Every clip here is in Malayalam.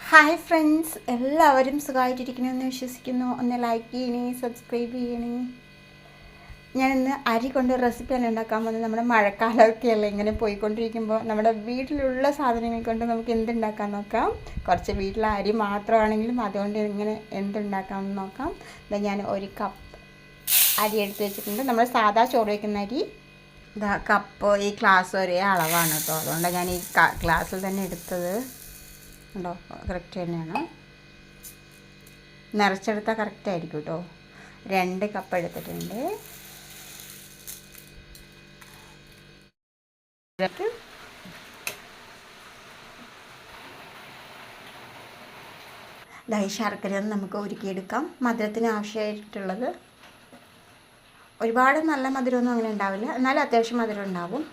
ഹായ് ഫ്രണ്ട്സ്, എല്ലാവരും സുഖമായിട്ടിരിക്കണമെന്ന് വിശ്വസിക്കുന്നു. ഒന്ന് ലൈക്ക് ചെയ്യണേ, സബ്സ്ക്രൈബ് ചെയ്യണേ. ഞാനിന്ന് അരി കൊണ്ട് റെസിപ്പിയാണ് ഉണ്ടാക്കാൻ പോകുന്നത്. നമ്മുടെ മഴക്കാലമൊക്കെയല്ലേ ഇങ്ങനെ പോയിക്കൊണ്ടിരിക്കുമ്പോൾ നമ്മുടെ വീട്ടിലുള്ള സാധനങ്ങൾ കൊണ്ട് നമുക്ക് എന്തുണ്ടാക്കാൻ നോക്കാം. കുറച്ച് വീട്ടിലെ അരി മാത്രമാണെങ്കിലും അതുകൊണ്ട് ഇങ്ങനെ എന്തുണ്ടാക്കാമെന്ന് നോക്കാം. ഇതാ ഞാൻ ഒരു കപ്പ് അരി എടുത്ത് വെച്ചിട്ടുണ്ട്. നമ്മൾ സാധാ ചോറ് വയ്ക്കുന്ന അരി ഇതാ കപ്പ് ഈ ഗ്ലാസ് ഒരേ അളവാണ് കേട്ടോ. അതുകൊണ്ടാണ് ഞാൻ ഈ ഗ്ലാസ്സിൽ തന്നെ എടുത്തത്. ഉണ്ടോ, കറക്റ്റ് തന്നെയാണ്. നിറച്ചെടുത്താൽ കറക്റ്റ് ആയിരിക്കും കേട്ടോ. 2 കപ്പ് എടുത്തിട്ടുണ്ട്. ഈ ശർക്കര നമുക്ക് ഉരുക്കിയെടുക്കാം. മധുരത്തിന് ആവശ്യമായിട്ടുള്ളത് ഒരുപാട് നല്ല മധുരമൊന്നും അങ്ങനെ ഉണ്ടാവില്ല, എന്നാലും അത്യാവശ്യം മധുരം ഉണ്ടാവും.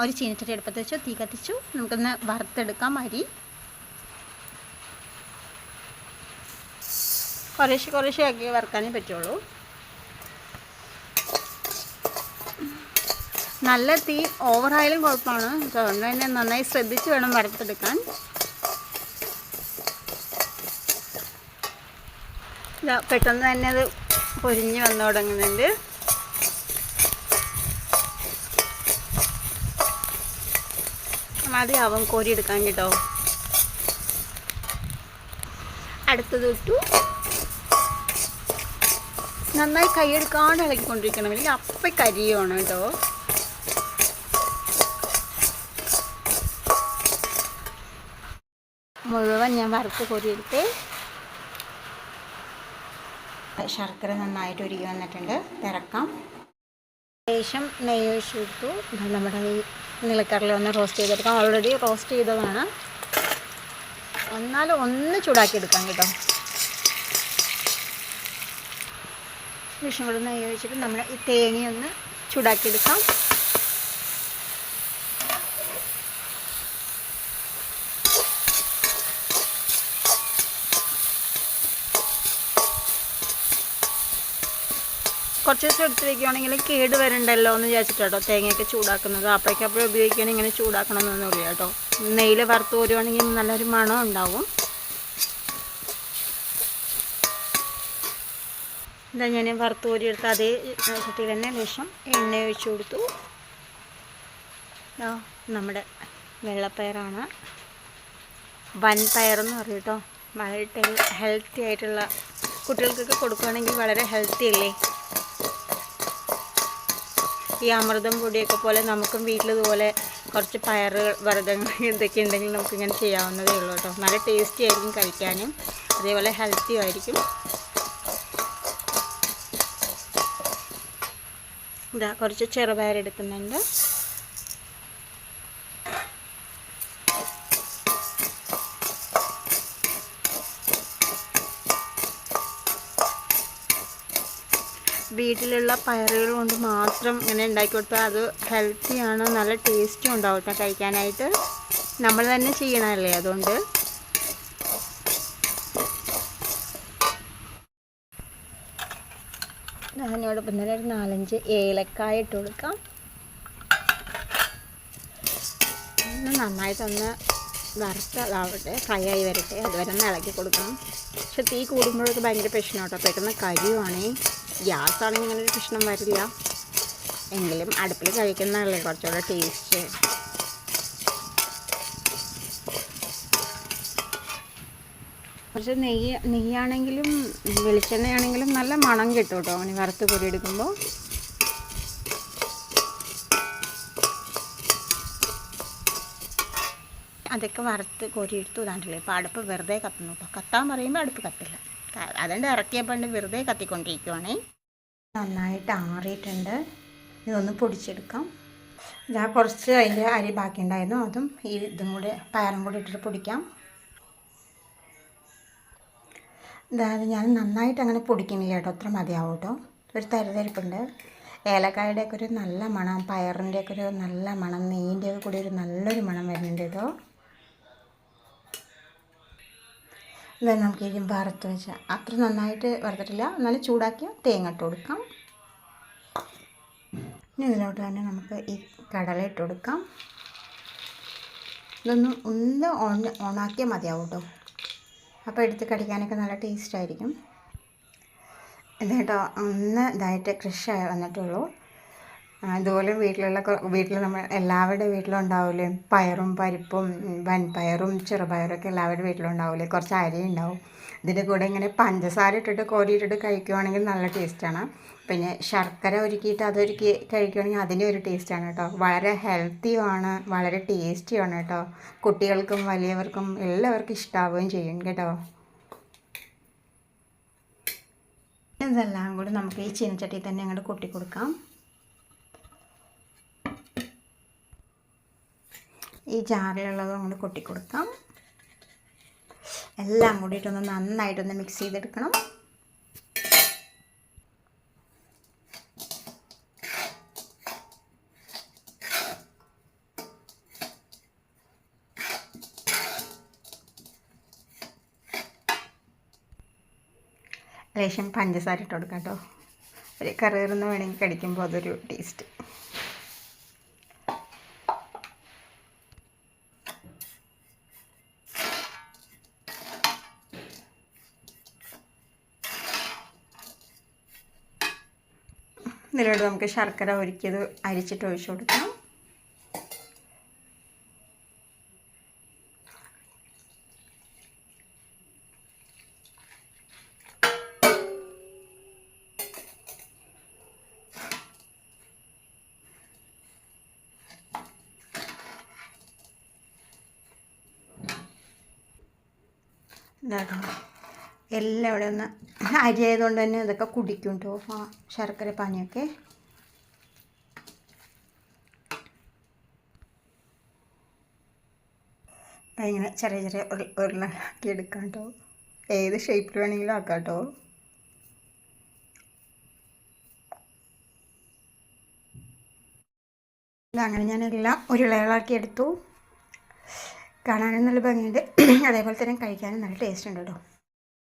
ഒരു ചീനച്ചട്ടി അടുപ്പത്ത് വെച്ചു, തീ കത്തിച്ചു. നമുക്കൊന്ന് വറുത്തെടുക്കാം. അരി കുറേശ്ശെ ആക്കി വറുക്കാനേ പറ്റുള്ളൂ. നല്ല തീ ഓവറായാലും കുഴപ്പമാണ്. അതുകൊണ്ട് തന്നെ നന്നായി ശ്രദ്ധിച്ച് വേണം വറുത്തെടുക്കാൻ. പെട്ടെന്ന് തന്നെ അത് പൊരിഞ്ഞ് വന്നു തുടങ്ങുന്നുണ്ട്. മതിയാവും കോരിയെടുക്കാൻ കേട്ടോ. അടുത്തത് ഇട്ടു. നന്നായി കൈയെടുക്കാണ്ട് ഇളക്കിക്കൊണ്ടിരിക്കണം, അല്ലെങ്കിൽ അപ്പം കരിയാണ് കേട്ടോ. മുഴുവൻ ഞാൻ വറുത്ത് കോരിയെടുത്ത്. ശർക്കര നന്നായിട്ട് ഉരുകി വന്നിട്ടുണ്ട്. തിറക്കാം. ശേഷം നെയ്യ് ഒഴിച്ച് കൊടുത്തു. നമ്മുടെ ഈ നിലക്കടല ഒന്ന് റോസ്റ്റ് ചെയ്തെടുക്കാം. ഓൾറെഡി റോസ്റ്റ് ചെയ്തതാണ്, എന്നാലും ഒന്ന് ചൂടാക്കിയെടുക്കാം കേട്ടോ. ശേഷം കൂടെ നെയ്യ് ഒഴിച്ചിട്ട് നമ്മൾ ഈ തേങ്ങയൊന്ന് ചൂടാക്കിയെടുക്കാം. കുറച്ച് ദിവസം എടുത്ത് വയ്ക്കുകയാണെങ്കിൽ കേട് വരണ്ടല്ലോ എന്ന് വിചാരിച്ചിട്ടോ തേങ്ങയൊക്കെ ചൂടാക്കുന്നത്. അപ്പോഴേക്കപ്പോഴും ഉപയോഗിക്കുകയാണെങ്കിൽ ഇങ്ങനെ ചൂടാക്കണമെന്നൊന്നുമില്ല കേട്ടോ. നെയ്യിൽ വറുത്ത് പോരുവാണെങ്കിൽ നല്ലൊരു മണം ഉണ്ടാവും. ഇതാ ഞാൻ വറുത്ത് കോരിയെടുത്ത് അതേ ചട്ടിയിൽ തന്നെ ലേശം എണ്ണ ഒഴിച്ച് കൊടുത്തു. നമ്മുടെ വെള്ളപ്പയറാണ്, വൻപയറെന്ന് പറയും കേട്ടോ. വളരെ ഹെൽത്തി ആയിട്ടുള്ള, കുട്ടികൾക്കൊക്കെ കൊടുക്കുകയാണെങ്കിൽ വളരെ ഹെൽത്തി അല്ലേ. ഈ അമൃതം പൊടിയൊക്കെ പോലെ നമുക്കും വീട്ടിലിതുപോലെ കുറച്ച് പയറ് വർഗ്ഗങ്ങൾ ഇതൊക്കെ ഉണ്ടെങ്കിൽ നമുക്കിങ്ങനെ ചെയ്യാവുന്നതേ ഉള്ളൂ കേട്ടോ. നല്ല ടേസ്റ്റി ആയിരിക്കും കഴിക്കാനും, അതേപോലെ ഹെൽത്തിയും ആയിരിക്കും. ഇതാ കുറച്ച് ചെറുപയർ എടുക്കുന്നുണ്ട്. വീട്ടിലുള്ള പയറുകൾ കൊണ്ട് മാത്രം ഇങ്ങനെ ഉണ്ടാക്കി കൊടുത്താൽ അത് ഹെൽത്തിയാണ്, നല്ല ടേസ്റ്റും ഉണ്ടാവും കേട്ടോ കഴിക്കാനായിട്ട്. നമ്മൾ തന്നെ ചെയ്യണമല്ലേ, അതുകൊണ്ട് ഞാനിവിടെ ഇന്നലെ ഒരു 4-5 ഏലക്കായ ഇട്ട് കൊടുക്കാം. നന്നായിട്ടൊന്ന് വറുത്തതാവട്ടെ, ഫ്രൈ ആയി വരട്ടെ. അതുവരെ ഒന്ന് ഇളക്കി കൊടുക്കണം. പക്ഷെ തീ കൂടുമ്പോഴൊക്കെ ഭയങ്കര പ്രശ്നം കേട്ടോ. പെട്ടെന്ന് കരിയുവാണേ. ഗ്യാസ് ആണെങ്കിൽ ഇങ്ങനെ ഒരു പ്രശ്നം വരില്ല, എങ്കിലും അടുപ്പിൽ കഴിക്കുന്നതല്ലേ കുറച്ചുകൂടെ ടേസ്റ്റ്. കുറച്ച് നെയ്യാണെങ്കിലും വെളിച്ചെണ്ണയാണെങ്കിലും നല്ല മണം കിട്ടും കേട്ടോ അങ്ങനെ വറുത്ത് പൊരിയെടുക്കുമ്പോൾ. അതൊക്കെ വറുത്ത് കോരിയെടുത്തു. ഇതാണ്ടല്ലേ ഇപ്പോൾ അടുപ്പ് വെറുതെ കത്തുന്നു കേട്ടോ. കത്താൻ പറയുമ്പോൾ അടുപ്പ് കത്തില്ല, അതുകൊണ്ട് ഇറക്കിയപ്പോൾ വെറുതെ കത്തിക്കൊണ്ടിരിക്കുവാണേ. നന്നായിട്ട് ആറിയിട്ടുണ്ട്. ഇതൊന്ന് പൊടിച്ചെടുക്കാം. ഞാൻ കുറച്ച് അതിൻ്റെ അരി ബാക്കി ഉണ്ടായിരുന്നു, അതും ഇതും കൂടി പയറും കൂടി ഇട്ടിട്ട് പൊടിക്കാം. അതായത് ഞാൻ നന്നായിട്ട് അങ്ങനെ പൊടിക്കുന്നില്ല കേട്ടോ, അത്ര മതിയാവും കേട്ടോ. ഒരു തരിതരിപ്പുണ്ട്. ഏലക്കായുടെയൊക്കെ ഒരു നല്ല മണം, പയറിൻ്റെയൊക്കെ ഒരു നല്ല മണം, നെയ്യിൻ്റെയൊക്കെ കൂടി ഒരു നല്ലൊരു മണം വരുന്നുണ്ട് കേട്ടോ. ഇതാ നമുക്ക് ഇനി വറുത്ത് വെച്ചാൽ അത്ര നന്നായിട്ട് വറുത്തിട്ടില്ല, എന്നാലും ചൂടാക്കി തേങ്ങ ഇട്ട് കൊടുക്കാം. ഇനി ഇതിലോട്ട് തന്നെ നമുക്ക് ഈ കടല ഇട്ട് കൊടുക്കാം. ഇതൊന്ന് ഓണാക്കിയാൽ മതിയാവും കേട്ടോ. അപ്പോൾ എടുത്ത് കടിക്കാനൊക്കെ നല്ല ടേസ്റ്റായിരിക്കും. എന്നിട്ടോ ഒന്ന് ഇതായിട്ട് കൃഷിയായി വന്നിട്ടുള്ളൂ. അതുപോലെ വീട്ടിൽ നമ്മൾ എല്ലാവരുടെ വീട്ടിലും ഉണ്ടാവില്ലേ പയറും പരിപ്പും, വൻപയറും ചെറുപയറൊക്കെ എല്ലാവരുടെ വീട്ടിലും ഉണ്ടാവില്ലേ. കുറച്ച് അരി ഉണ്ടാവും. ഇതിൻ്റെ കൂടെ ഇങ്ങനെ പഞ്ചസാര ഇട്ടിട്ട് കോരിയിട്ടിട്ട് കഴിക്കുവാണെങ്കിൽ നല്ല ടേസ്റ്റാണ്. പിന്നെ ശർക്കര ഉരുക്കിയിട്ട് അതൊരുക്കി കഴിക്കുകയാണെങ്കിൽ അതിൻ്റെ ഒരു ടേസ്റ്റാണ് കേട്ടോ. വളരെ ഹെൽത്തിയുമാണ്, വളരെ ടേസ്റ്റിയാണ് കേട്ടോ. കുട്ടികൾക്കും വലിയവർക്കും എല്ലാവർക്കും ഇഷ്ടാവുകയും ചെയ്യും കേട്ടോ. ഇതെല്ലാം കൂടി നമുക്ക് ഈ ചീനച്ചട്ടിയിൽ തന്നെ അങ്ങോട്ട് കൊട്ടി കൊടുക്കാം. ഈ ജാറിലുള്ളത് അങ്ങോട്ട് കൊട്ടി കൊടുക്കാം. എല്ലാം കൂടിയിട്ടൊന്ന് നന്നായിട്ടൊന്ന് മിക്സ് ചെയ്തെടുക്കണം. ലേശം പഞ്ചസാര ഇട്ട് കൊടുക്കാം കേട്ടോ. ഒരു കറിയെന്ന് വേണമെങ്കിൽ കടിക്കുമ്പോൾ അതൊരു ടേസ്റ്റ്. ഇതിലോട്ട് നമുക്ക് ശർക്കര ഉരുക്കിയത് അരിച്ചിട്ട് ഒഴിച്ചു കൊടുക്കാം. ഇതാക്കണം. എല്ലാം ഇവിടെ ഒന്ന് അരി ആയതുകൊണ്ട് തന്നെ ഇതൊക്കെ കുടിക്കും കേട്ടോ, ആ ശർക്കര പാനിയൊക്കെ. ഇങ്ങനെ ചെറിയ ചെറിയ ഉരുളാക്കി എടുക്കാം കേട്ടോ. ഏത് ഷേപ്പിൽ വേണമെങ്കിലും ആക്കാം കേട്ടോ. അങ്ങനെ ഞാനെല്ലാം ഉരുളകളാക്കി എടുത്തു. കാണാനും നല്ല ഭംഗിയുണ്ട്, അതേപോലെ തന്നെ കഴിക്കാനും നല്ല ടേസ്റ്റ് ഉണ്ട് കേട്ടോ.